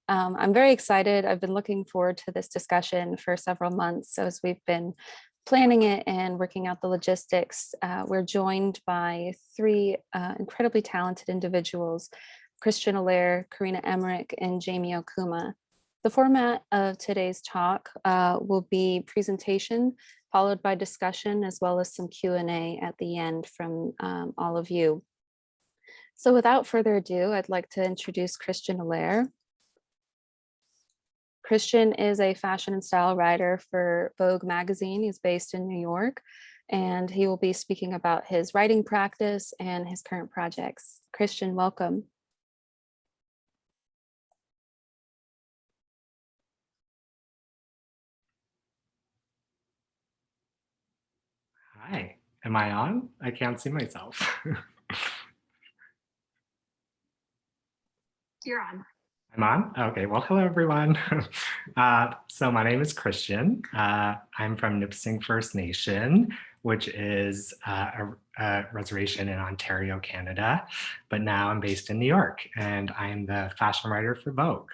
I'm very excited. I've been looking forward to this discussion for several months. So as we've been planning it and working out the logistics, we're joined by three incredibly talented individuals, Christian Allaire, Korina Emmerich, and Jamie Okuma. The format of today's talk will be presentation, followed by discussion, as well as some Q&A at the end from all of you. So without further ado, I'd like to introduce Christian Allaire. Christian is a fashion and style writer for Vogue Magazine. He's based in New York, and he will be speaking about his writing practice and his current projects. Christian, welcome. Hi, am I on? I can't see myself. You're on. I'm on? Okay, well, hello everyone. So my name is Christian. I'm from Nipissing First Nation, which is a reservation in Ontario, Canada. But now I'm based in New York and I'm the fashion writer for Vogue.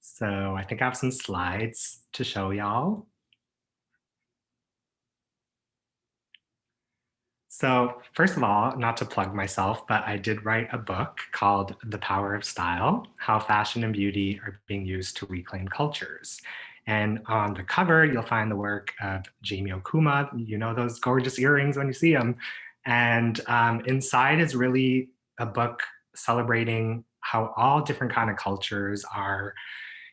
So I think I have some slides to show y'all. So first of all, not to plug myself, but I did write a book called The Power of Style, How Fashion and Beauty Are Being Used to Reclaim Cultures. And on the cover, you'll find the work of Jamie Okuma. You know those gorgeous earrings when you see them. And inside is really a book celebrating how all different kind of cultures are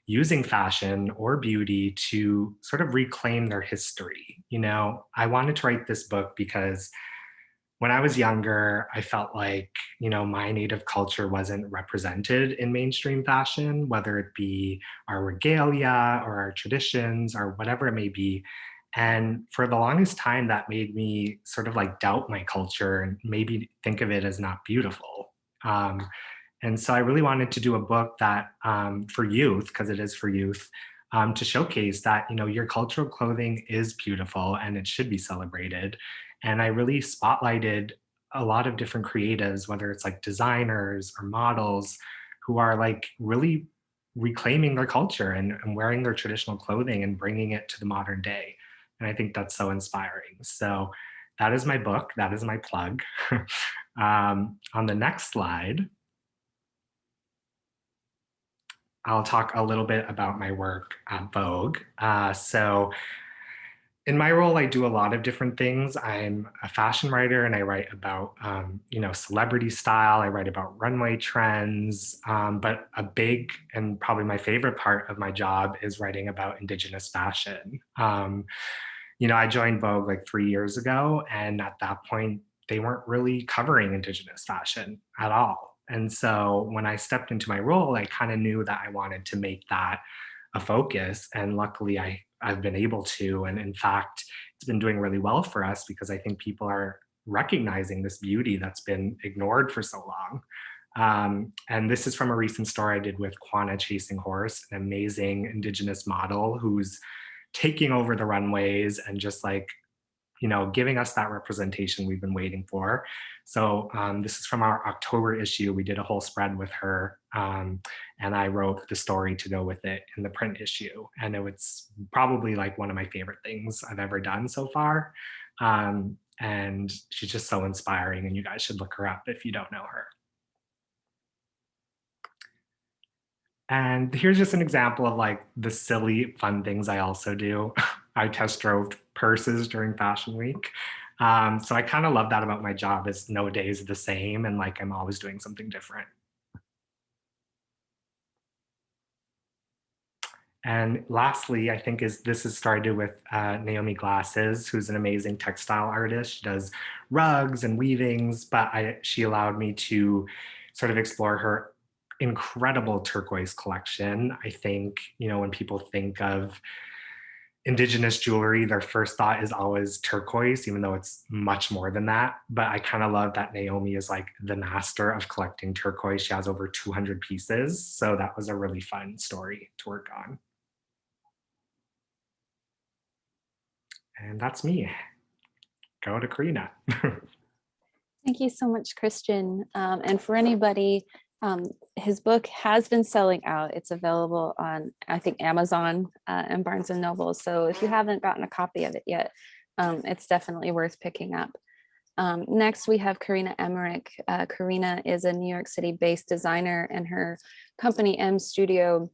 using fashion or beauty to sort of reclaim their history. You know, I wanted to write this book because when I was younger, I felt like, you know, my native culture wasn't represented in mainstream fashion, whether it be our regalia or our traditions or whatever it may be. And for the longest time, that made me sort of like doubt my culture and maybe think of it as not beautiful. And so I really wanted to do a book that for youth, because it is for youth, to showcase that, you know, your cultural clothing is beautiful and it should be celebrated. And I really spotlighted a lot of different creatives, whether it's like designers or models, who are like really reclaiming their culture and wearing their traditional clothing and bringing it to the modern day. And I think that's so inspiring. So that is my book. That is my plug. On the next slide, I'll talk a little bit about my work at Vogue. So in my role, I do a lot of different things. I'm a fashion writer and I write about, you know, celebrity style. I write about runway trends, but a big and probably my favorite part of my job is writing about Indigenous fashion. You know, I joined Vogue like 3 years ago, and at that point, they weren't really covering Indigenous fashion at all. And so when I stepped into my role, I kind of knew that I wanted to make that a focus. And luckily I've been able to. And in fact, it's been doing really well for us because I think people are recognizing this beauty that's been ignored for so long. And this is from a recent story I did with Quanah Chasing Horse, an amazing Indigenous model who's taking over the runways and just like, you know, giving us that representation we've been waiting for. So this is from our October issue. We did a whole spread with her, and I wrote the story to go with it in the print issue. And it was probably like one of my favorite things I've ever done so far. And she's just so inspiring, and you guys should look her up if you don't know her. And here's just an example of like the silly fun things I also do. I test drove purses during Fashion Week. So I kind of love that about my job, is no day is the same and like I'm always doing something different. And lastly, I think this is started with Naomi Glasses, who's an amazing textile artist. She does rugs and weavings, but she allowed me to sort of explore her incredible turquoise collection. I think, you know, when people think of Indigenous jewelry, their first thought is always turquoise, even though it's much more than that. But I kind of love that Naomi is like the master of collecting turquoise. She has over 200 pieces. So that was a really fun story to work on. And that's me. Go to Karina. Thank you so much, Christian. And for anybody His book has been selling out. It's available on, I think, Amazon and Barnes and Noble. So if you haven't gotten a copy of it yet, it's definitely worth picking up. Next, we have Karina Emmerich. Karina is a New York City-based designer, and her company M Studio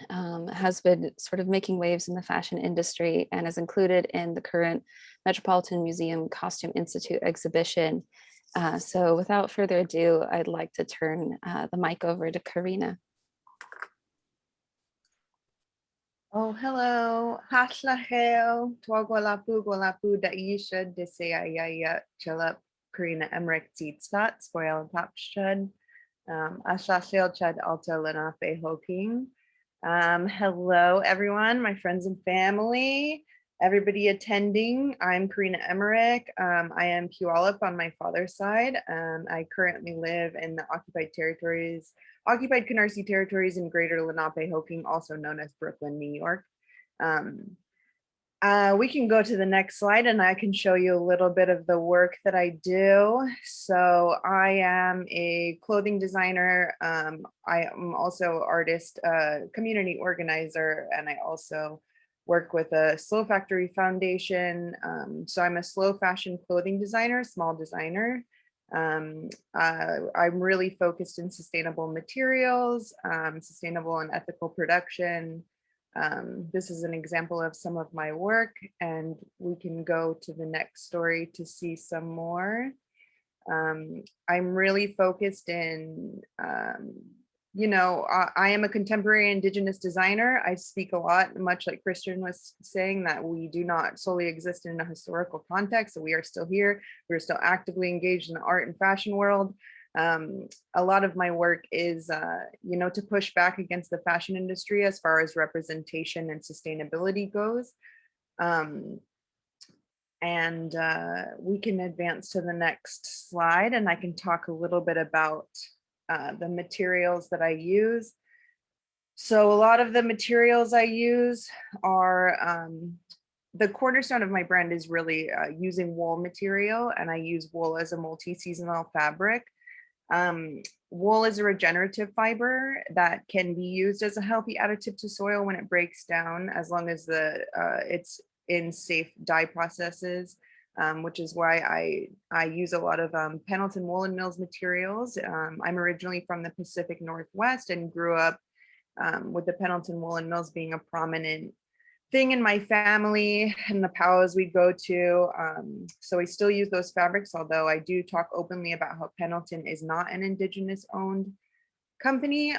has been sort of making waves in the fashion industry and is included in the current Metropolitan Museum Costume Institute exhibition. So without further ado, I'd like to turn the mic over to Karina. Oh, hello. Haslachel, Twagwalapu, Gwalapu, Daisha, Deseaya, Chillup, Karina Emrich, Zeetstat, Spoil Tapshud, Ashlachel, Chad Alta, Lenafe Hoking. Hello, everyone, my friends and family, everybody attending. I'm Karina Emmerich. I am Puyallup on my father's side. I currently live in the occupied Canarsie territories in Greater Lenape-Hoking, also known as Brooklyn, New York. We can go to the next slide and I can show you a little bit of the work that I do. So I am a clothing designer. I am also artist, community organizer, and I also work with a Slow Factory Foundation. So I'm a slow fashion clothing designer, small designer. I'm really focused in sustainable materials, sustainable and ethical production. This is an example of some of my work, and we can go to the next story to see some more. I'm really focused in, I am a contemporary Indigenous designer. I speak a lot, much like Christian was saying, that we do not solely exist in a historical context. So we are still here. We're still actively engaged in the art and fashion world. A lot of my work is, to push back against the fashion industry as far as representation and sustainability goes. We can advance to the next slide and I can talk a little bit about the materials that I use. So a lot of the materials I use are, the cornerstone of my brand is really using wool material, and I use wool as a multi-seasonal fabric. Wool is a regenerative fiber that can be used as a healthy additive to soil when it breaks down, as long as it's in safe dye processes, which is why I use a lot of Pendleton Woolen Mills materials. I'm originally from the Pacific Northwest and grew up with the Pendleton Woolen Mills being a prominent thing in my family and the POWs we go to. So we still use those fabrics, although I do talk openly about how Pendleton is not an Indigenous owned company.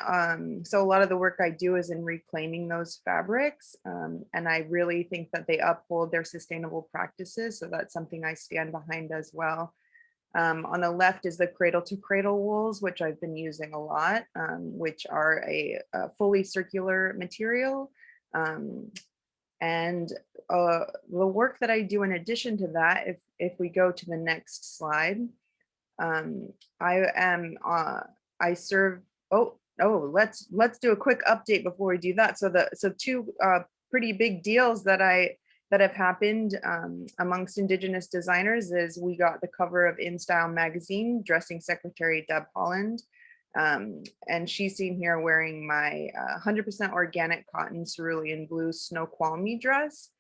So a lot of the work I do is in reclaiming those fabrics. And I really think that they uphold their sustainable practices. So that's something I stand behind as well. On the left is the cradle to cradle wools, which I've been using a lot, which are a fully circular material. And the work that I do in addition to that, if we go to the next slide, I serve, let's do a quick update before we do that. So two pretty big deals that have happened amongst Indigenous designers is we got the cover of In Style magazine, dressing secretary Deb Holland. And she's seen here wearing my 100% organic cotton cerulean blue Snoqualmie dress,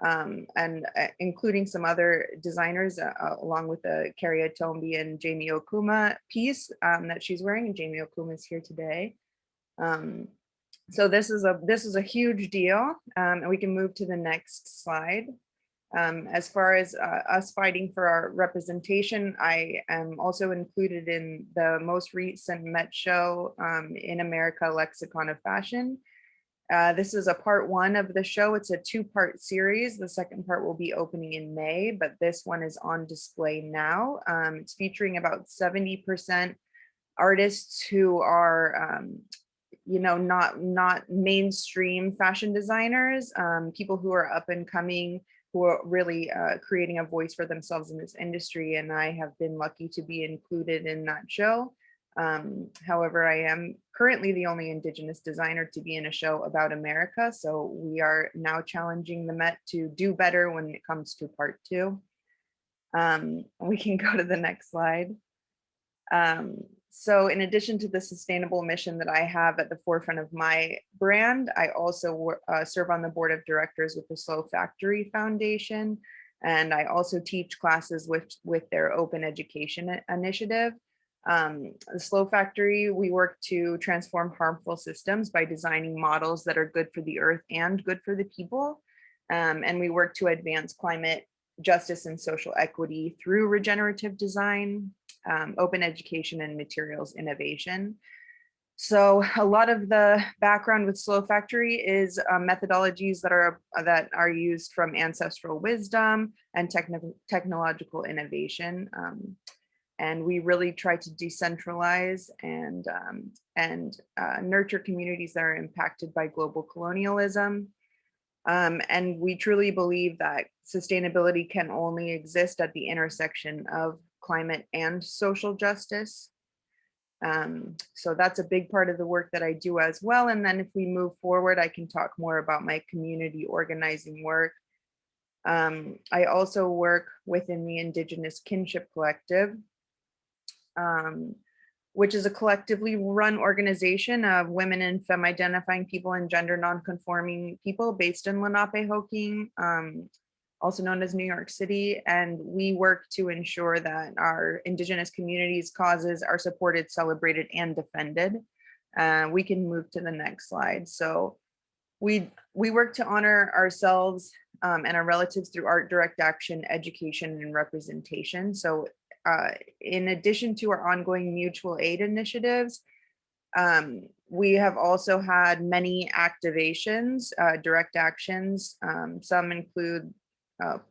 and including some other designers, along with the Carrie Tombi and Jamie Okuma piece that she's wearing, and Jamie Okuma is here today. So this is a huge deal, and we can move to the next slide. As far as us fighting for our representation, I am also included in the most recent Met show, In America Lexicon of Fashion. This is a part one of the show. It's a two-part series. The second part will be opening in May, but this one is on display now. It's featuring about 70% artists who are not mainstream fashion designers, people who are up and coming, who are really creating a voice for themselves in this industry. And I have been lucky to be included in that show. However, I am currently the only Indigenous designer to be in a show about America. So we are now challenging the Met to do better when it comes to part two. We can go to the next slide. So in addition to the sustainable mission that I have at the forefront of my brand, I also serve on the board of directors with the Slow Factory Foundation. And I also teach classes with their open education initiative. The Slow Factory, we work to transform harmful systems by designing models that are good for the earth and good for the people. And we work to advance climate justice and social equity through regenerative design, open education, and materials innovation. So a lot of the background with Slow Factory is methodologies that are used from ancestral wisdom and technological innovation. And we really try to decentralize and nurture communities that are impacted by global colonialism. And we truly believe that sustainability can only exist at the intersection of climate and social justice. So that's a big part of the work that I do as well. And then if we move forward, I can talk more about my community organizing work. I also work within the Indigenous Kinship Collective, which is a collectively run organization of women and femme identifying people and gender non-conforming people based in Lenape-Hoking, also known as New York City. And we work to ensure that our Indigenous communities' causes are supported, celebrated, and defended. We can move to the next slide. So we work to honor ourselves and our relatives through art, direct action, education, and representation. So in addition to our ongoing mutual aid initiatives, we have also had many activations, direct actions. Some include,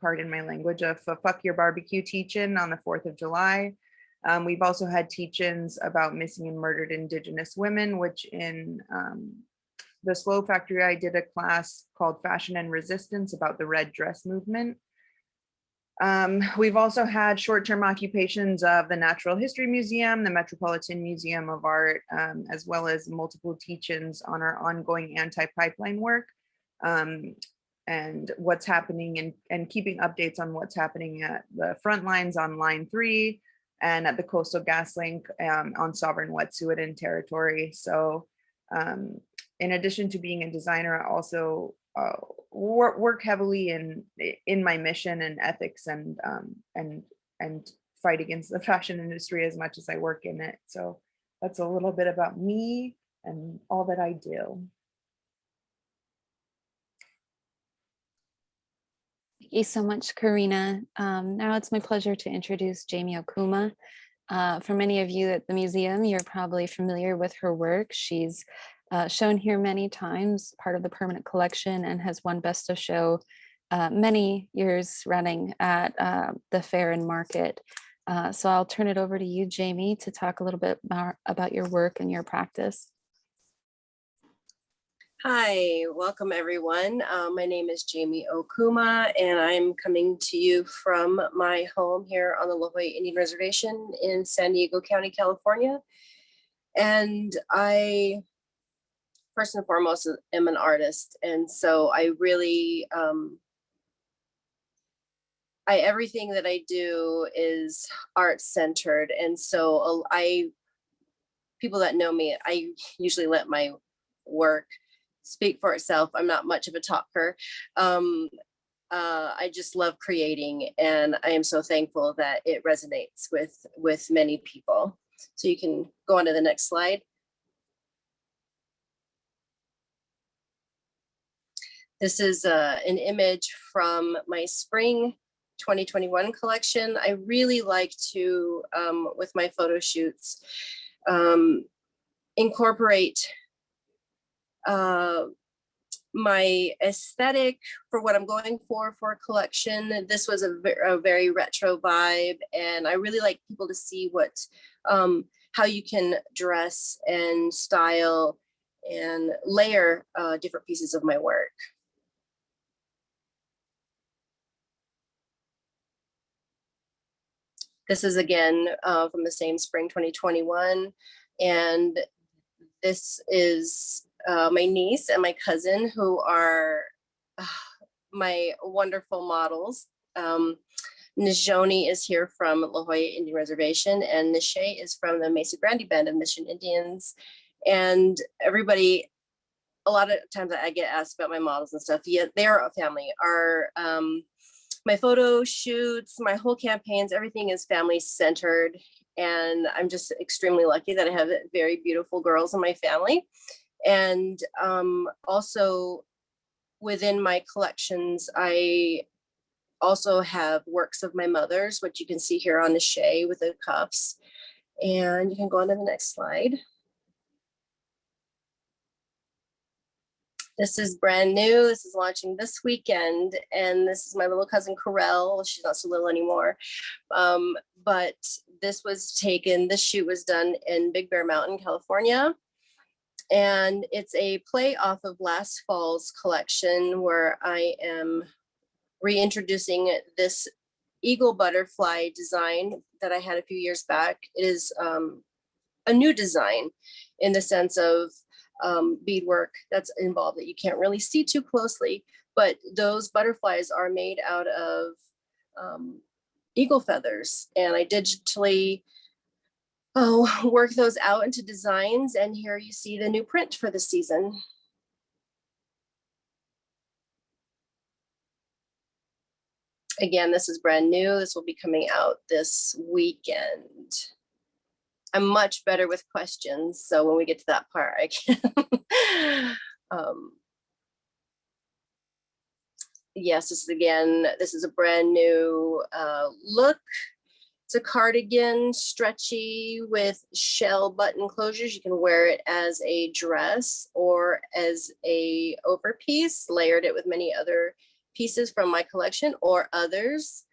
pardon my language, a fuck your barbecue teach-in on the 4th of July. We've also had teach-ins about missing and murdered Indigenous women, which in the Slow Factory, I did a class called Fashion and Resistance about the red dress movement. We've also had short-term occupations of the Natural History Museum, the Metropolitan Museum of Art, as well as multiple teach-ins on our ongoing anti-pipeline work, and what's happening and keeping updates on what's happening at the front lines on Line 3 and at the Coastal Gas Link on sovereign Wet'suwet'en territory. So in addition to being a designer, I also work heavily in my mission and ethics and fight against the fashion industry as much as I work in it. So that's a little bit about me and all that I do. Thank you so much, Karina. Now it's my pleasure to introduce Jamie Okuma. For many of you at the museum, you're probably familiar with her work. She's shown here many times, part of the permanent collection, and has won Best of Show many years running at the fair and market. So I'll turn it over to you, Jamie, to talk a little bit more about your work and your practice. Hi, welcome everyone. My name is Jamie Okuma, and I'm coming to you from my home here on the La Jolla Indian Reservation in San Diego County, California. And I, first and foremost, am an artist. And so I really, everything that I do is art-centered. And so people that know me, I usually let my work speak for itself. I'm not much of a talker. I just love creating, and I am so thankful that it resonates with many people. So you can go on to the next slide. This is an image from my spring 2021 collection. I really like to, with my photo shoots, incorporate my aesthetic for what I'm going for a collection. This was a very retro vibe, and I really like people to see what how you can dress and style and layer different pieces of my work. This is again from the same spring 2021, and this is my niece and my cousin, who are my wonderful models. Nijoni is here from La Jolla Indian Reservation, and Nishay is from the Mesa Grande Band of Mission Indians. And everybody, a lot of times I get asked about my models and stuff. Yeah, they're a family. My photo shoots, my whole campaigns, everything is family centered. And I'm just extremely lucky that I have very beautiful girls in my family. And also within my collections, I also have works of my mother's, which you can see here on the Nishay with the cuffs. And you can go on to the next slide. This is brand new. This is launching this weekend. And this is my little cousin, Corel. She's not so little anymore. But this was taken, this shoot was done in Big Bear Mountain, California. And it's a play off of last fall's collection where I am reintroducing this eagle butterfly design that I had a few years back. It is a new design in the sense of beadwork that's involved that you can't really see too closely, but those butterflies are made out of eagle feathers. And I digitally work those out into designs. And here you see the new print for the season. Again, this is brand new. This will be coming out this weekend. I'm much better with questions, so when we get to that part, I can. Yes, this is a brand new look. It's a cardigan, stretchy with shell button closures. You can wear it as a dress or as a overpiece, layered it with many other pieces from my collection or others.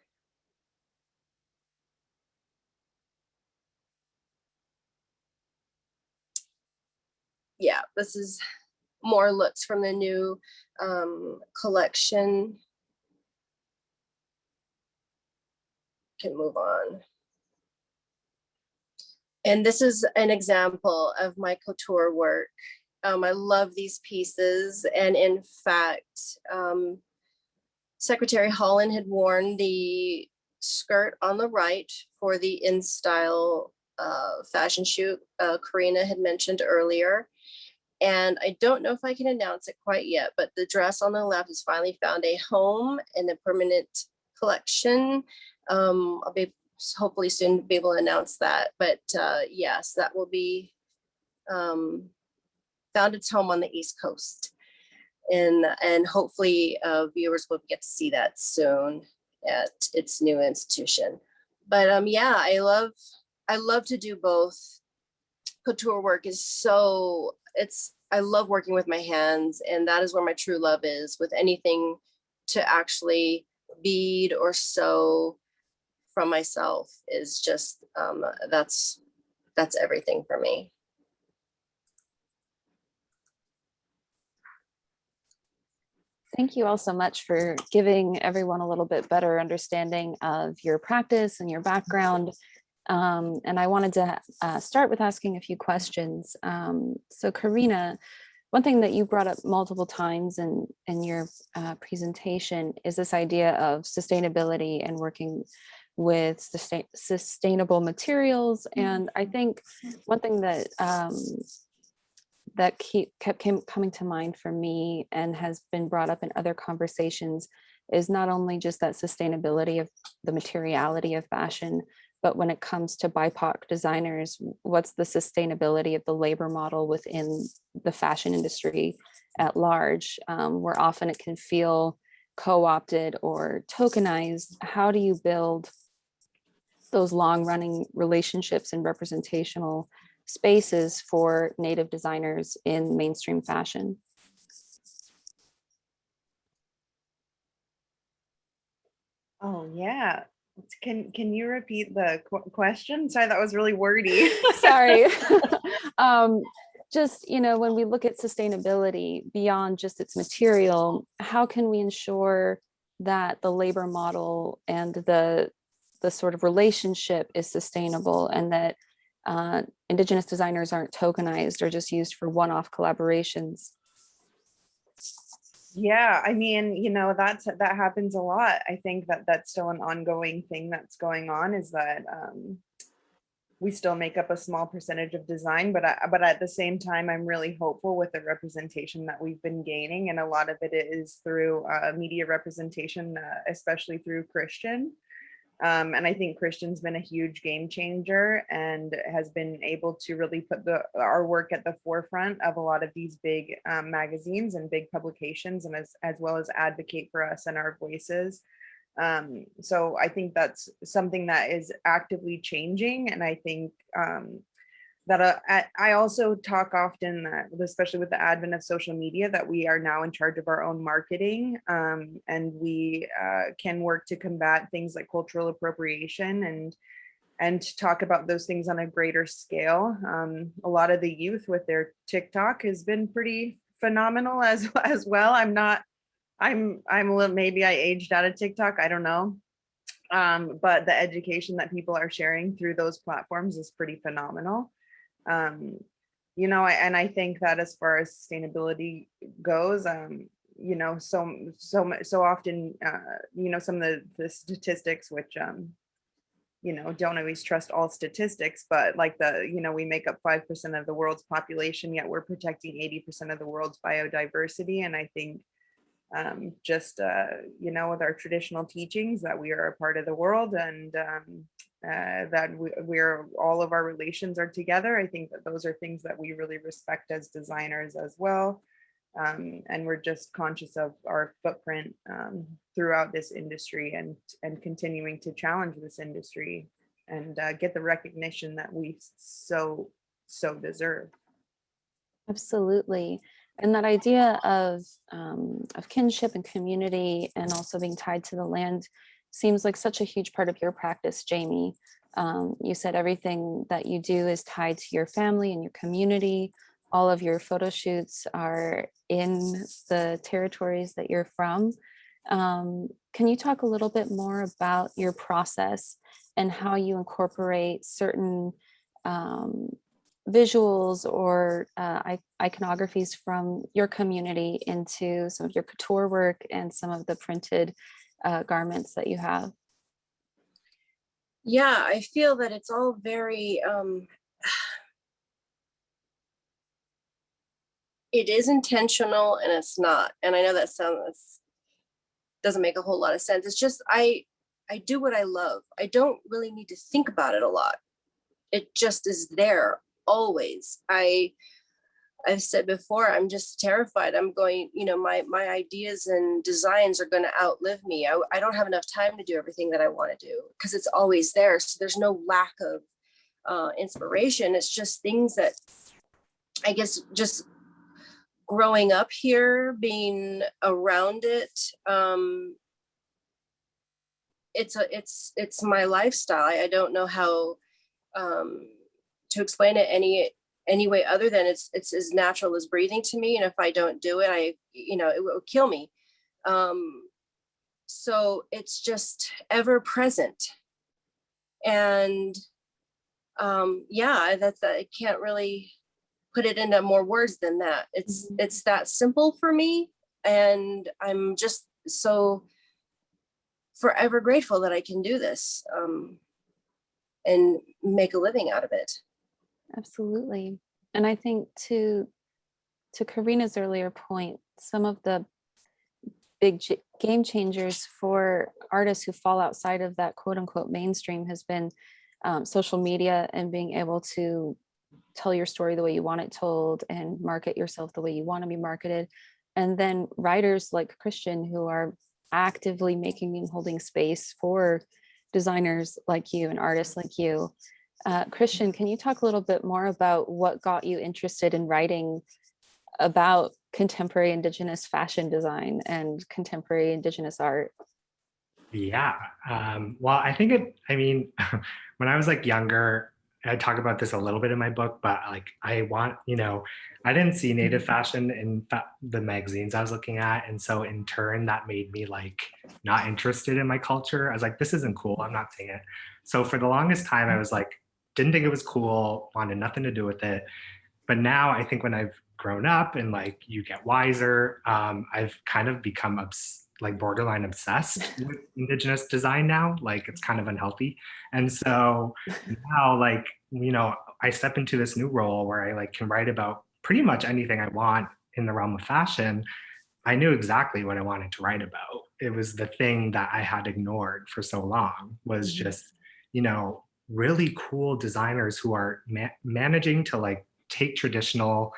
Yeah, this is more looks from the new collection. Can move on. And this is an example of my couture work. I love these pieces. And in fact, Secretary Holland had worn the skirt on the right for the In Style fashion shoot Karina had mentioned earlier. And I don't know if I can announce it quite yet, but the dress on the left has finally found a home in the permanent collection. I'll be hopefully soon be able to announce that. But yes, that will be found its home on the East Coast. And hopefully viewers will get to see that soon at its new institution. But yeah, I love to do both. Couture work is I love working with my hands, and that is where my true love is, with anything to actually bead or sew from myself is just, that's everything for me. Thank you all so much for giving everyone a little bit better understanding of your practice and your background. And I wanted to start with asking a few questions. So Karina, one thing that you brought up multiple times in your presentation is this idea of sustainability and working with sustainable materials. And I think one thing that kept coming to mind for me and has been brought up in other conversations is not only just that sustainability of the materiality of fashion, but when it comes to BIPOC designers, what's the sustainability of the labor model within the fashion industry at large, where often it can feel co-opted or tokenized? How do you build those long-running relationships and representational spaces for Native designers in mainstream fashion? Oh yeah. Can you repeat the question? Sorry, that was really wordy. Sorry. Just, when we look at sustainability beyond just its material, how can we ensure that the labor model and the sort of relationship is sustainable, and that Indigenous designers aren't tokenized or just used for one-off collaborations? Yeah, I mean, that happens a lot. I think that that's still an ongoing thing that's going on, is that we still make up a small percentage of design, but at the same time, I'm really hopeful with the representation that we've been gaining, and a lot of it is through media representation, especially through Christian. And I think Christian's been a huge game changer and has been able to really put our work at the forefront of a lot of these big magazines and big publications, and as well as advocate for us and our voices. So I think that's something that is actively changing. And I think that I also talk often, especially with the advent of social media, that we are now in charge of our own marketing, and we can work to combat things like cultural appropriation and talk about those things on a greater scale. A lot of the youth with their TikTok has been pretty phenomenal as well. I'm a little, maybe I aged out of TikTok, I don't know. But the education that people are sharing through those platforms is pretty phenomenal. And I think that as far as sustainability goes, so often, some of the statistics, which, don't always trust all statistics, but like we make up 5% of the world's population, yet we're protecting 80% of the world's biodiversity. And I think with our traditional teachings, that we are a part of the world, and that we're all of our relations are together. I think that those are things that we really respect as designers as well. And we're just conscious of our footprint throughout this industry, and continuing to challenge this industry and get the recognition that we so deserve. Absolutely. And that idea of kinship and community, and also being tied to the land, seems like such a huge part of your practice, Jamie. You said everything that you do is tied to your family and your community. All of your photo shoots are in the territories that you're from. Can you talk a little bit more about your process and how you incorporate certain visuals or iconographies from your community into some of your couture work and some of the printed garments that you have? Yeah, I feel that it's all very, it is intentional and it's not. And I know that doesn't make a whole lot of sense. It's just, I do what I love. I don't really need to think about it a lot. It just is there always. I've said before, I'm just terrified. I'm going, my ideas and designs are going to outlive me. I don't have enough time to do everything that I want to do, because it's always there. So there's no lack of inspiration. It's just things that, I guess, just growing up here, being around it, it's my lifestyle. I don't know how to explain it any way other than it's as natural as breathing to me. And if I don't do it, it will kill me. So it's just ever present. And I can't really put it into more words than that. It's that simple for me. And I'm just so forever grateful that I can do this and make a living out of it. Absolutely. And I think to Karina's earlier point, some of the big game changers for artists who fall outside of that quote unquote mainstream has been social media, and being able to tell your story the way you want it told and market yourself the way you want to be marketed. And then writers like Christian, who are actively making and holding space for designers like you and artists like you. Christian, can you talk a little bit more about what got you interested in writing about contemporary Indigenous fashion design and contemporary Indigenous art? Yeah. Well, when I was younger, I talk about this a little bit in my book, but I didn't see Native fashion in the magazines I was looking at. And so in turn, that made me not interested in my culture. I was like, this isn't cool. I'm not seeing it. So for the longest time, I was didn't think it was cool, wanted nothing to do with it. But now I think when I've grown up and like you get wiser, I've kind of become like borderline obsessed with Indigenous design now. Like it's kind of unhealthy. And so now, like, you know, I step into this new role where I like can write about pretty much anything I want in the realm of fashion. I knew exactly what I wanted to write about. It was the thing that I had ignored for so long, was just, you know, really cool designers who are managing to like take traditional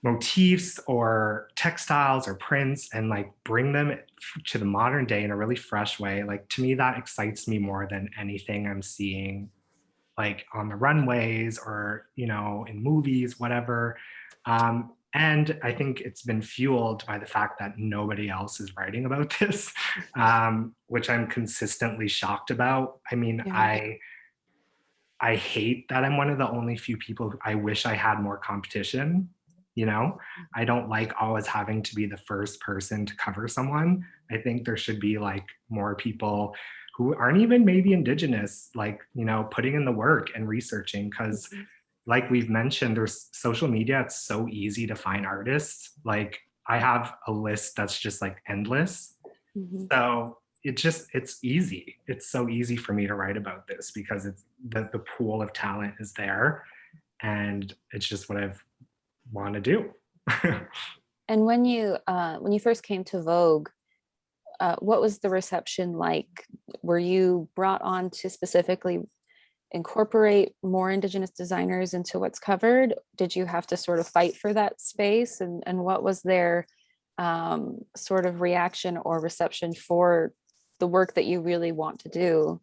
motifs or textiles or prints and like bring them to the modern day in a really fresh way. Like to me, that excites me more than anything I'm seeing like on the runways or, you know, in movies, whatever. And I think it's been fueled by the fact that nobody else is writing about this, which I'm consistently shocked about. I mean, Yeah. I hate that I'm one of the only few people I wish I had more competition. You know, I don't like always having to be the first person to cover someone. I think there should be like more people who aren't even maybe Indigenous, like, you know, putting in the work and researching, because like we've mentioned, there's social media. It's so easy to find artists. Like I have a list that's just like endless. So it's easy. It's so easy for me to write about this because it's the pool of talent is there, and it's just what I've want to do. And when you first came to Vogue, what was the reception like? Were you brought on to specifically incorporate more Indigenous designers into what's covered? Did you have to sort of fight for that space? And what was their sort of reaction or reception for the work that you really want to do?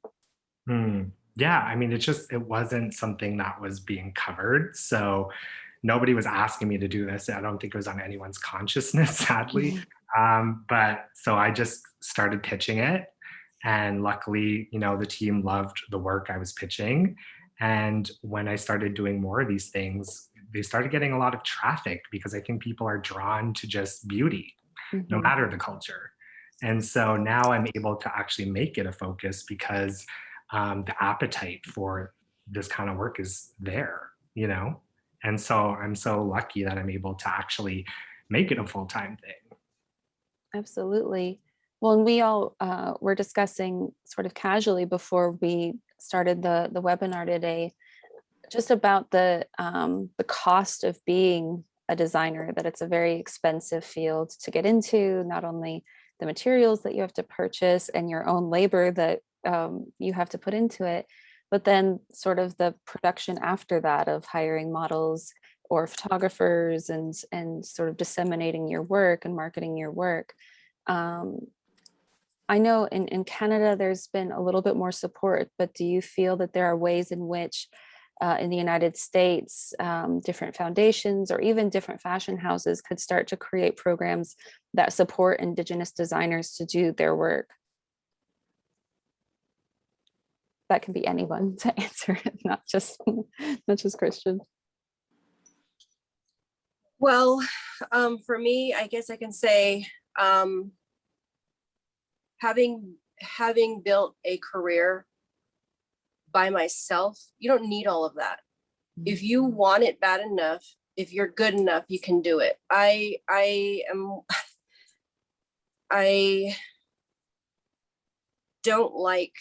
Yeah, I mean, it wasn't something that was being covered. So nobody was asking me to do this. I don't think it was on anyone's consciousness, sadly. But so I just started pitching it. And luckily, you know, the team loved the work I was pitching. And when I started doing more of these things, they started getting a lot of traffic because I think people are drawn to just beauty, no matter the culture. And so now I'm able to actually make it a focus because the appetite for this kind of work is there, you know? And so I'm so lucky that I'm able to actually make it a full-time thing. Absolutely. Well, and we all were discussing sort of casually before we started the webinar today, just about the cost of being a designer, that it's a very expensive field to get into, not only the materials that you have to purchase and your own labor that you have to put into it, but then sort of the production after that of hiring models or photographers and sort of disseminating your work and marketing your work. I know in Canada, there's been a little bit more support, but do you feel that there are ways in which in the United States, different foundations or even different fashion houses could start to create programs that support Indigenous designers to do their work? That can be anyone to answer it, not just Christian. Well, for me, I guess I can say, having built a career by myself, you don't need all of that. If you want it bad enough, if you're good enough, you can do it. I don't like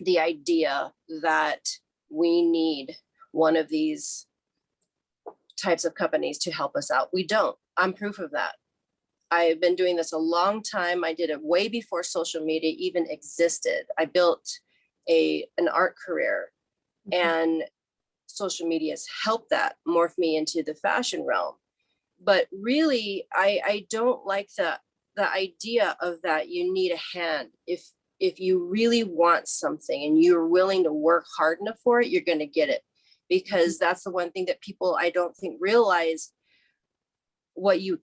the idea that we need one of these types of companies to help us out. We don't. I'm proof of that. I've been doing this a long time. I did it way before social media even existed. I built an art career, and social media has helped that morph me into the fashion realm. But really, I don't like the idea of that you need a hand. If you really want something and you're willing to work hard enough for it, you're going to get it. Because that's the one thing that people, I don't think, realize what you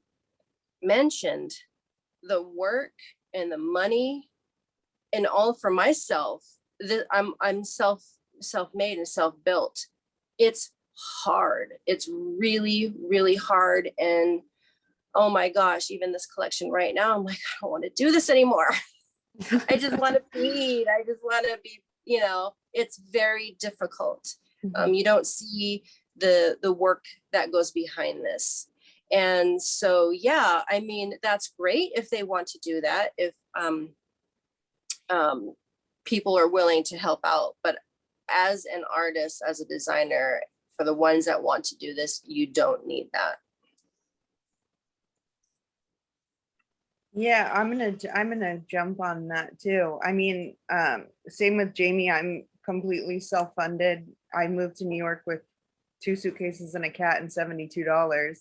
mentioned, the work and the money and all. For myself, I'm self-made and self-built. It's hard. It's really, really hard. And oh my gosh, even this collection right now, I'm like, I don't want to do this anymore. I just want to feed. I just want to be, it's very difficult. You don't see the work that goes behind this. And so, yeah, I mean, that's great if they want to do that, if people are willing to help out. But as an artist, as a designer, for the ones that want to do this, you don't need that. Yeah, I'm gonna jump on that too. I mean, same with Jamie. I'm completely self-funded. I moved to New York with 2 suitcases and a cat and $72,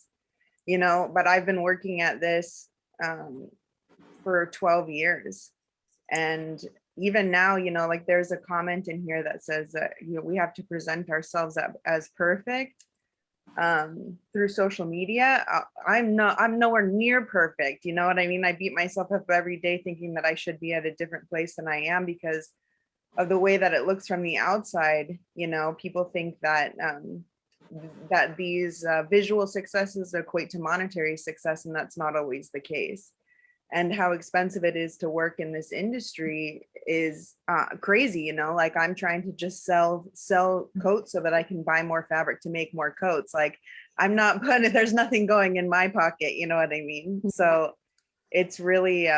you know, but I've been working at this for 12 years. And even now, you know, like there's a comment in here that says that, you know, we have to present ourselves as perfect through social media. I'm nowhere near perfect. You know what I mean? I beat myself up every day thinking that I should be at a different place than I am because of the way that it looks from the outside. You know, people think that that these visual successes equate to monetary success, and that's not always the case. And how expensive it is to work in this industry is crazy, you know, like I'm trying to just sell coats so that I can buy more fabric to make more coats. Like I'm not putting, there's nothing going in my pocket, you know what I mean? So it's really,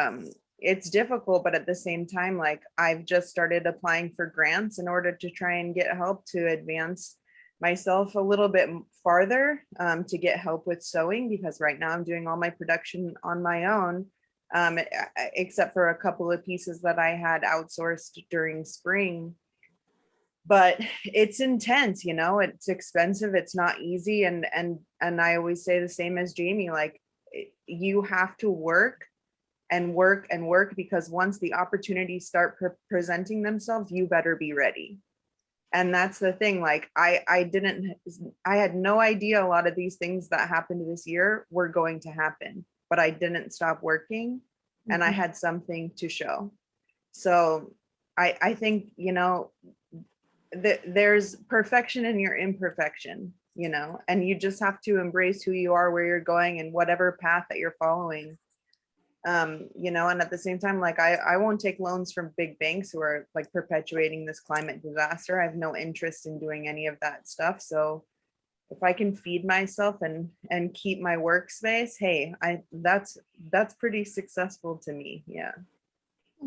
it's difficult, but at the same time, like I've just started applying for grants in order to try and get help to advance myself a little bit farther, to get help with sewing, because right now I'm doing all my production on my own. Except for a couple of pieces that I had outsourced during spring. But it's intense, you know, it's expensive, it's not easy. And I always say the same as Jamie, like you have to work and work and work, because once the opportunities start presenting themselves, you better be ready. And that's the thing, like I had no idea a lot of these things that happened this year were going to happen, but I didn't stop working and I had something to show. So I think, you know, there's perfection in your imperfection, you know, and you just have to embrace who you are, where you're going, and whatever path that you're following. You know, and at the same time, like I won't take loans from big banks who are like perpetuating this climate disaster. I have no interest in doing any of that stuff. So if I can feed myself and keep my workspace, hey, that's pretty successful to me. Yeah.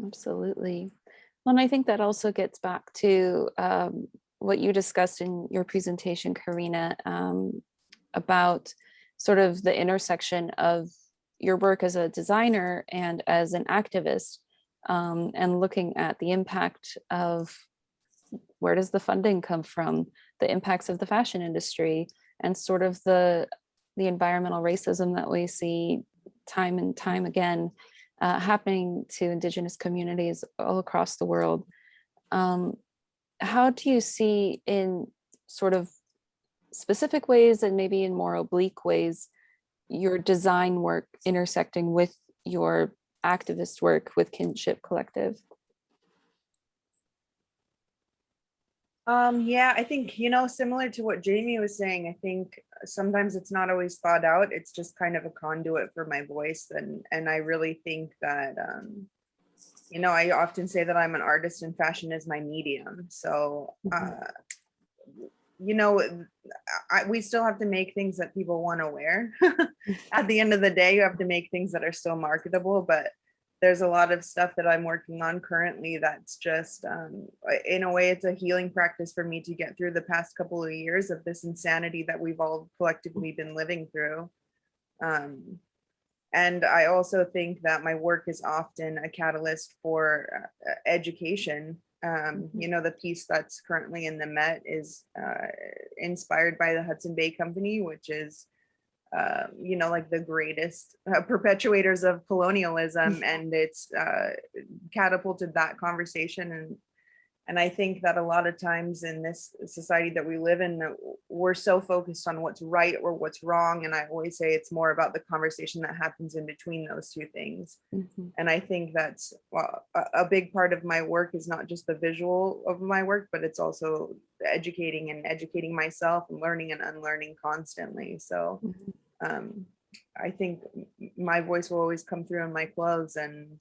Absolutely. Well, and I think that also gets back to what you discussed in your presentation, Karina, about sort of the intersection of your work as a designer and as an activist, and looking at the impact of where does the funding come from, the impacts of the fashion industry, and sort of the environmental racism that we see time and time again happening to Indigenous communities all across the world. How do you see, in sort of specific ways and maybe in more oblique ways, your design work intersecting with your activist work with Kinship Collective? Yeah, I think, you know, similar to what Jamie was saying, I think sometimes it's not always thought out. It's just kind of a conduit for my voice. And I really think that, you know, I often say that I'm an artist and fashion is my medium. So, you know, we still have to make things that people want to wear. At the end of the day, you have to make things that are still marketable, but there's a lot of stuff that I'm working on currently that's just, in a way, it's a healing practice for me to get through the past couple of years of this insanity that we've all collectively been living through. And I also think that my work is often a catalyst for education. You know, the piece that's currently in the Met is inspired by the Hudson Bay Company, which is, you know, like the greatest perpetuators of colonialism, and it's catapulted that conversation. And I think that a lot of times in this society that we live in, we're so focused on what's right or what's wrong. And I always say it's more about the conversation that happens in between those two things. And I think that's, well, a big part of my work is not just the visual of my work, but it's also educating myself and learning and unlearning constantly. So I think my voice will always come through in my clothes, and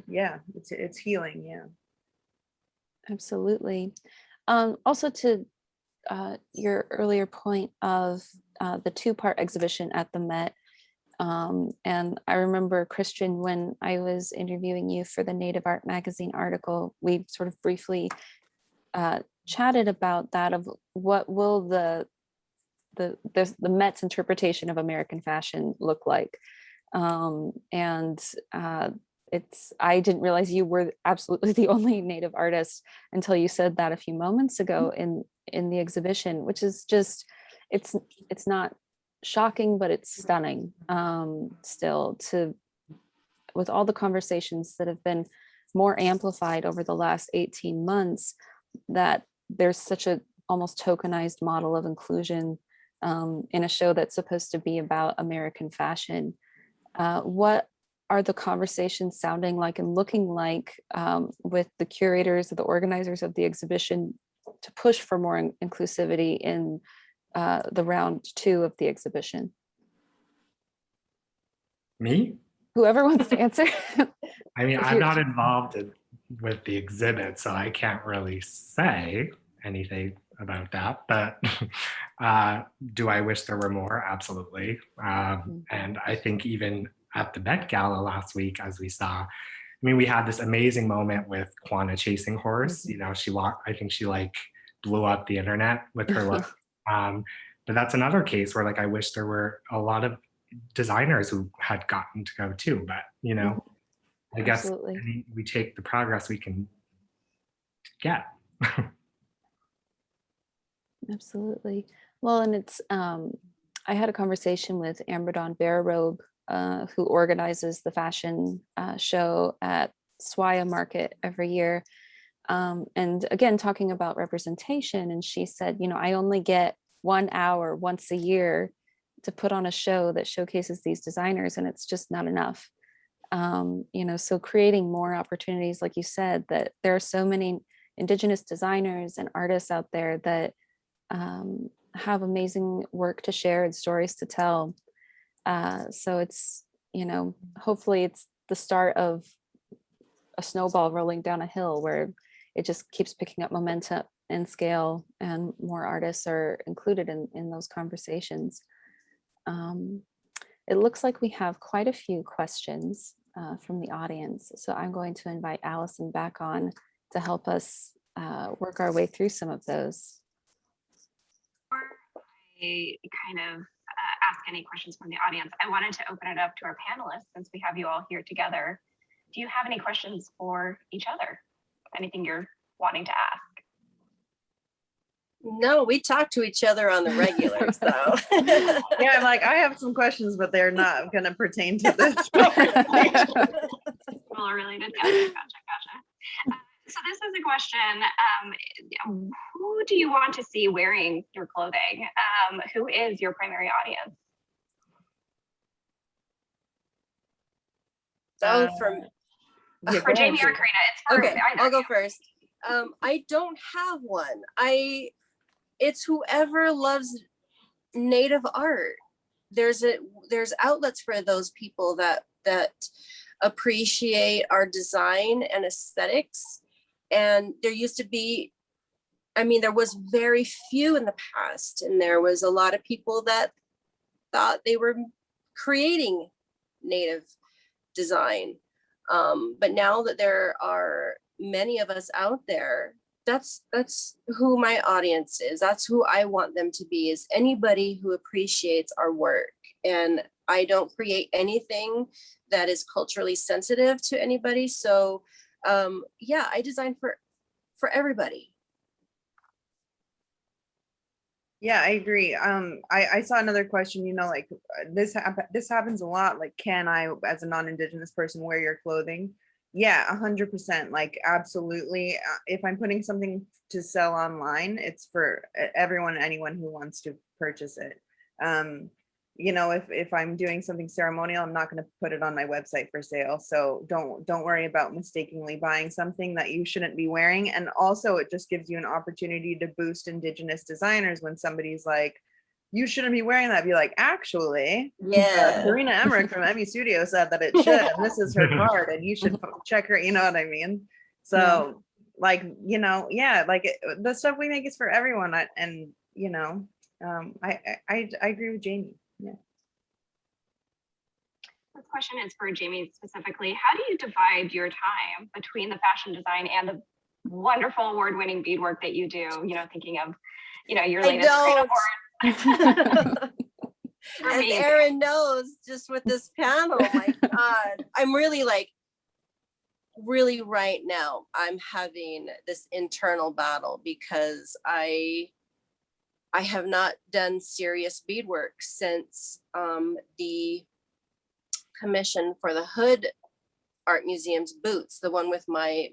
yeah, it's healing. Yeah. Absolutely. Also, to your earlier point of the two-part exhibition at the Met. And I remember, Christian, when I was interviewing you for the Native Art Magazine article, we sort of briefly chatted about that, of what will the Met's interpretation of American fashion look like. I didn't realize you were absolutely the only Native artist until you said that a few moments ago in the exhibition, which is just, it's not shocking, but it's stunning still, with all the conversations that have been more amplified over the last 18 months, that there's such a almost tokenized model of inclusion in a show that's supposed to be about American fashion. What are the conversations sounding like and looking like with the curators or the organizers of the exhibition to push for more inclusivity in the round 2 of the exhibition? Me? Whoever wants to answer. I mean, I'm not involved with the exhibit, so I can't really say anything about that, but do I wish there were more? Absolutely. And I think even at the Met Gala last week, as we saw, I mean, we had this amazing moment with Kwana chasing horse. You know, I think she like blew up the internet with her look. But that's another case where, like, I wish there were a lot of designers who had gotten to go too, but you know, I guess we take the progress we can get. Absolutely. Well, and it's, I had a conversation with Amber Dawn Bararobe, who organizes the fashion show at Swaya Market every year. And again, talking about representation, and she said, you know, I only get 1 hour once a year to put on a show that showcases these designers, and it's just not enough. You know, so creating more opportunities, like you said, that there are so many Indigenous designers and artists out there that have amazing work to share and stories to tell. So it's, you know, hopefully it's the start of a snowball rolling down a hill where it just keeps picking up momentum and scale, and more artists are included in those conversations. It looks like we have quite a few questions from the audience. So I'm going to invite Allison back on to help us work our way through some of those. I kind of ask any questions from the audience, I wanted to open it up to our panelists since we have you all here together. Do you have any questions for each other? Anything you're wanting to ask? No, we talk to each other on the regular, so. Yeah, I'm like, I have some questions, but they're not going to pertain to this. Well, related. Gotcha. So this is a question. Who do you want to see wearing your clothing? Who is your primary audience? So for Jamie or Karina, it's for okay, I'll go first. I don't have one. It's whoever loves Native art. There's outlets for those people that appreciate our design and aesthetics. And there used to be, I mean, there was very few in the past, and there was a lot of people that thought they were creating Native design. But now that there are many of us out there, that's who my audience is. That's who I want them to be, is anybody who appreciates our work. And I don't create anything that is culturally sensitive to anybody. So yeah, I design for everybody. Yeah, I agree. I saw another question, you know, like this happens a lot. Like, can I, as a non-Indigenous person, wear your clothing? Yeah, 100%. Like, absolutely. If I'm putting something to sell online, it's for everyone, anyone who wants to purchase it. You know, if I'm doing something ceremonial, I'm not going to put it on my website for sale. So don't worry about mistakenly buying something that you shouldn't be wearing. And also, it just gives you an opportunity to boost Indigenous designers. When somebody's like, you shouldn't be wearing that, be like, actually, yeah, Karina Emmerich from Emmy Studio said that it should, and this is her card, and you should check her, you know what I mean? So like, you know, yeah, like the stuff we make is for everyone. And you know, I agree with Jamie. Yeah. This question is for Jamie specifically. How do you divide your time between the fashion design and the wonderful award-winning beadwork that you do? You know, thinking of, you know, your latest As Erin knows, just with this panel, my God, I'm really right now, I'm having this internal battle because I have not done serious beadwork since the commission for the Hood Art Museum's boots, the one with my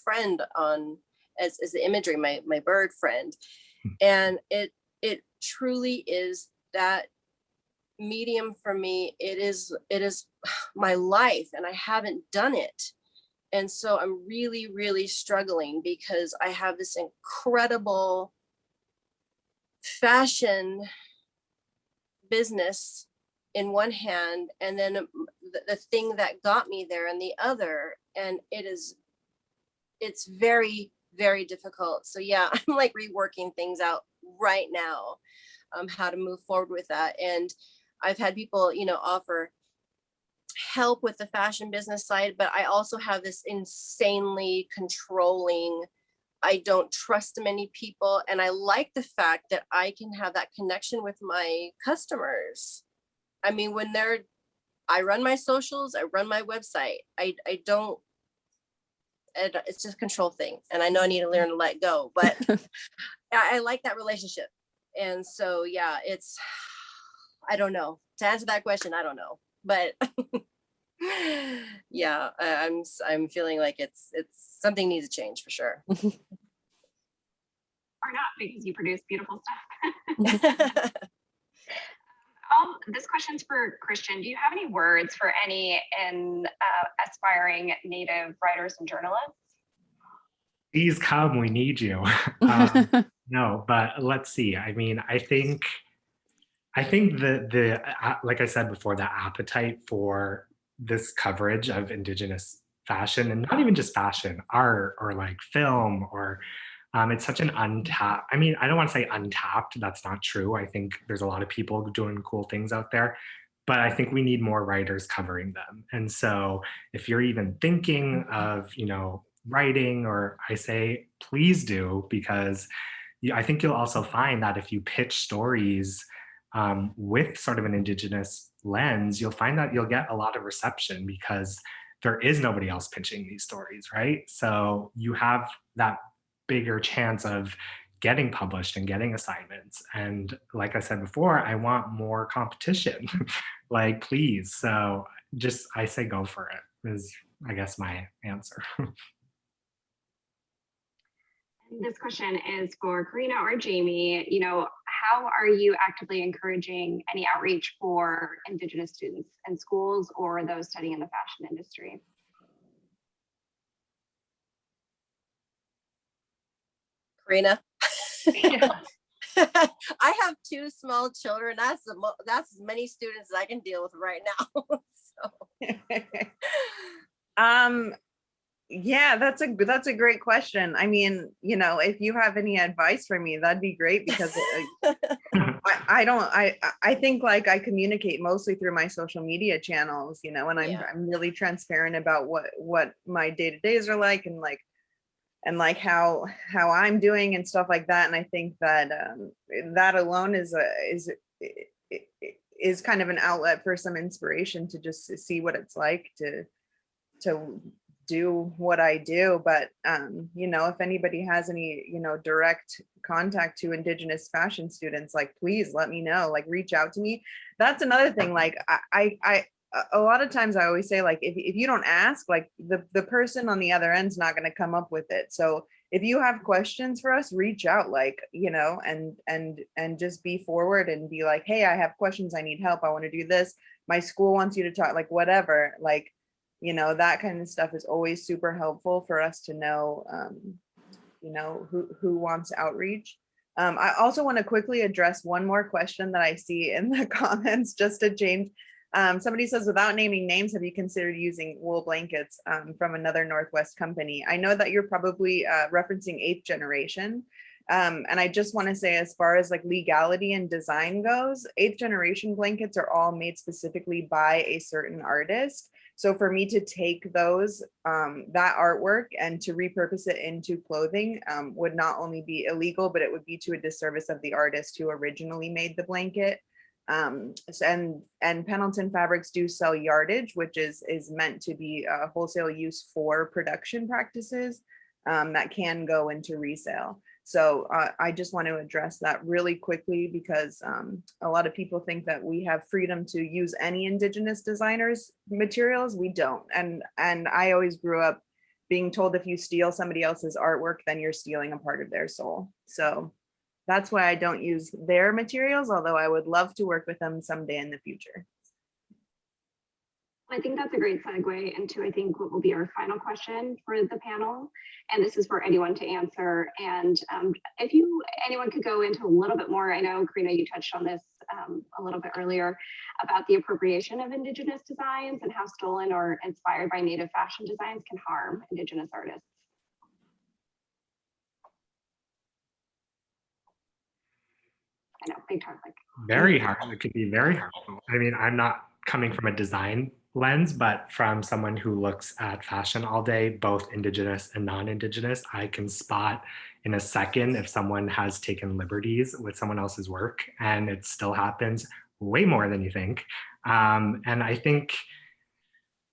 friend on as the imagery, my bird friend. And it truly is that medium for me. It is my life, and I haven't done it. And so I'm really, really struggling because I have this incredible fashion business in one hand, and then the thing that got me there in the other. And it's very, very difficult. So yeah, I'm like reworking things out right now, how to move forward with that. And I've had people, you know, offer help with the fashion business side, but I also have this insanely controlling, I don't trust many people. And I like the fact that I can have that connection with my customers. I mean, when I run my socials, I run my website. I don't, it's just a control thing. And I know I need to learn to let go, but I like that relationship. And so, yeah, I don't know. To answer that question, I don't know. But yeah, I'm feeling like it's something needs to change for sure. Or not, because you produce beautiful stuff. This question's for Christian. Do you have any words for any aspiring Native writers and journalists? Please come, we need you. No, but let's see. I mean, I think the like I said before, the appetite for this coverage of Indigenous fashion, and not even just fashion, art or like film, or it's such an untapped, I mean, I don't want to say untapped, that's not true. I think there's a lot of people doing cool things out there, but I think we need more writers covering them. And so if you're even thinking of, you know, writing, or I say, please do, because I think you'll also find that if you pitch stories with sort of an Indigenous lens, you'll find that you'll get a lot of reception because there is nobody else pitching these stories, right? So you have that bigger chance of getting published and getting assignments. And like I said before, I want more competition, like please. So just, I say go for it is, I guess, my answer. This question is for Karina or Jamie. You know, how are you actively encouraging any outreach for Indigenous students in schools or those studying in the fashion industry? Karina. I have 2 small children. That's as many students as I can deal with right now. So. Yeah, that's a great question. I mean, you know, if you have any advice for me, that'd be great, because I think like I communicate mostly through my social media channels, you know, and I'm really transparent about what my day-to-days are like, and like how I'm doing and stuff like that. And I think that that alone is kind of an outlet for some inspiration to just see what it's like to do what I do. But you know, if anybody has any, you know, direct contact to Indigenous fashion students, like please let me know, like reach out to me. That's another thing. Like I a lot of times I always say, like, if you don't ask, like the person on the other end's not going to come up with it. So if you have questions for us, reach out, like, you know, and just be forward and be like, hey, I have questions, I need help, I want to do this, my school wants you to talk, like whatever, like, you know, that kind of stuff is always super helpful for us to know, you know, who wants outreach. I also want to quickly address one more question that I see in the comments, just to change. Somebody says, without naming names, have you considered using wool blankets from another Northwest company? I know that you're probably referencing 8th Generation. And I just want to say, as far as like legality and design goes, 8th generation blankets are all made specifically by a certain artist. So for me to take those, that artwork and to repurpose it into clothing would not only be illegal, but it would be to a disservice of the artist who originally made the blanket. And Pendleton Fabrics do sell yardage, which is meant to be a wholesale use for production practices that can go into resale. So I just want to address that really quickly, because a lot of people think that we have freedom to use any Indigenous designers' materials. We don't. And I always grew up being told if you steal somebody else's artwork, then you're stealing a part of their soul. So that's why I don't use their materials, although I would love to work with them someday in the future. I think that's a great segue into, I think, what will be our final question for the panel. And this is for anyone to answer. And if anyone could go into a little bit more, I know, Karina, you touched on this a little bit earlier about the appropriation of Indigenous designs and how stolen or inspired by Native fashion designs can harm Indigenous artists. I know, big topic. Very hard. It could be very harmful. I mean, I'm not coming from a design lens, but from someone who looks at fashion all day, both Indigenous and non-Indigenous, I can spot in a second if someone has taken liberties with someone else's work, and it still happens way more than you think. And I think,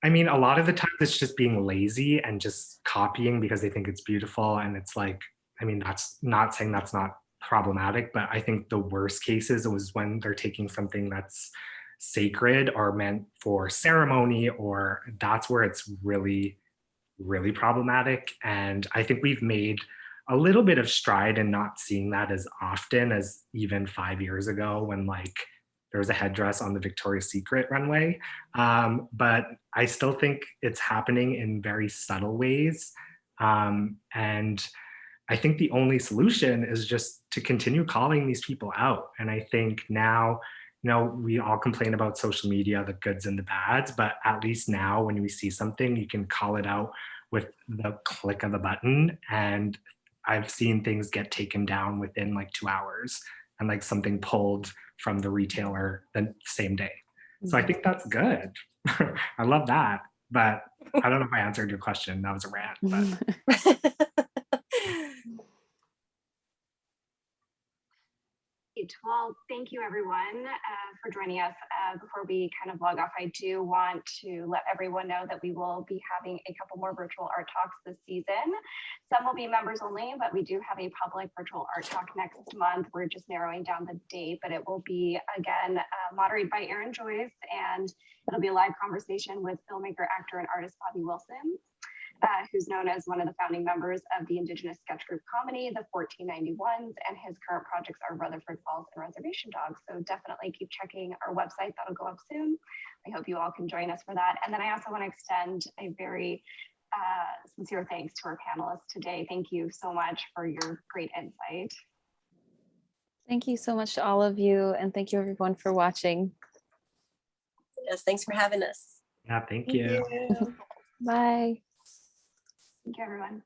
I mean, a lot of the times it's just being lazy and just copying because they think it's beautiful. And it's like, I mean, that's not saying that's not problematic, but I think the worst cases was when they're taking something that's sacred or meant for ceremony, or that's where it's really, really problematic. And I think we've made a little bit of stride in not seeing that as often as even 5 years ago, when like there was a headdress on the Victoria's Secret runway. But I still think it's happening in very subtle ways. And I think the only solution is just to continue calling these people out. And I think now, you know, we all complain about social media, the goods and the bads, but at least now when we see something, you can call it out with the click of a button. And I've seen things get taken down within like 2 hours and like something pulled from the retailer the same day. So I think that's good. I love that. But I don't know if I answered your question. That was a rant. But. Well, thank you everyone for joining us. Before we kind of log off, I do want to let everyone know that we will be having a couple more virtual art talks this season. Some will be members only, but we do have a public virtual art talk next month. We're just narrowing down the date, but it will be, again, moderated by Erin, Joyce, and it'll be a live conversation with filmmaker, actor, and artist Bobby Wilson, who's known as one of the founding members of the Indigenous sketch group comedy, the 1491s, and his current projects are Rutherford Falls and Reservation Dogs. So definitely keep checking our website. That'll go up soon. I hope you all can join us for that. And then I also want to extend a very sincere thanks to our panelists today. Thank you so much for your great insight. Thank you so much to all of you. And thank you everyone for watching. Yes, thanks for having us. Yeah, thank you. Bye. Thank you, everyone.